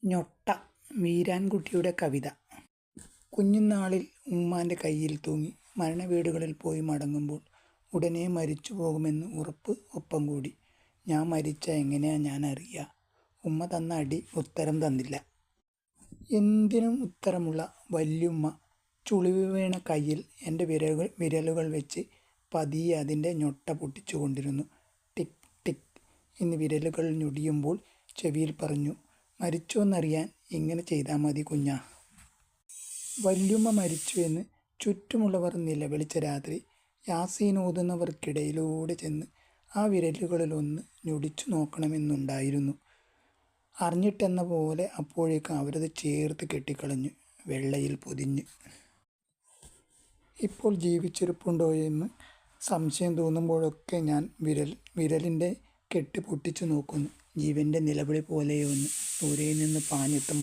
ഞൊട്ട വീരാൻകുട്ടിയുടെ കവിത. കുഞ്ഞുനാളിൽ ഉമ്മാൻ്റെ കയ്യിൽ തൂങ്ങി മരണവീടുകളിൽ പോയി മടങ്ങുമ്പോൾ ഉടനെ മരിച്ചു പോകുമെന്ന് ഉറപ്പ് ഒപ്പം കൂടി. ഞാൻ മരിച്ച എങ്ങനെയാ ഞാൻ അറിയുക? ഉമ്മ തന്ന അടി ഉത്തരം തന്നില്ല. എന്തിനും ഉത്തരമുള്ള വല്യുമ്മ ചുളിവ് വീണ കയ്യിൽ എൻ്റെ വിരലുകൾ വെച്ച് പതിയെ അതിൻ്റെ ഞൊട്ട പൊട്ടിച്ചു കൊണ്ടിരുന്നു. ടിക് ടിക് എന്ന് വിരലുകൾ ഞൊടിയുമ്പോൾ ചെവിയിൽ പറഞ്ഞു, മരിച്ചോന്നറിയാൻ ഇങ്ങനെ ചെയ്താൽ മതി കുഞ്ഞാ. വല്യുമ്മ മരിച്ചു എന്ന് ചുറ്റുമുള്ളവർ നിലവിളിച്ച രാത്രി യാസീൻ ഓതുന്നവർക്കിടയിലൂടെ ചെന്ന് ആ വിരലുകളിലൊന്ന് ഞൊടിച്ചു നോക്കണമെന്നുണ്ടായിരുന്നു. അറിഞ്ഞിട്ടെന്ന പോലെ അപ്പോഴേക്കും അവരത് ചേർത്ത് കെട്ടിക്കളഞ്ഞു, വെള്ളയിൽ പൊതിഞ്ഞ്. ഇപ്പോൾ ജീവിച്ചിരിപ്പുണ്ടോയെന്ന് സംശയം തോന്നുമ്പോഴൊക്കെ ഞാൻ വിരലിൻ്റെ കെട്ട് പൊട്ടിച്ചു നോക്കുന്നു. ജീവൻ്റെ നിലവിളി പോലെയൊന്ന് ദൂരെ നിന്ന് പാഞ്ഞെത്തും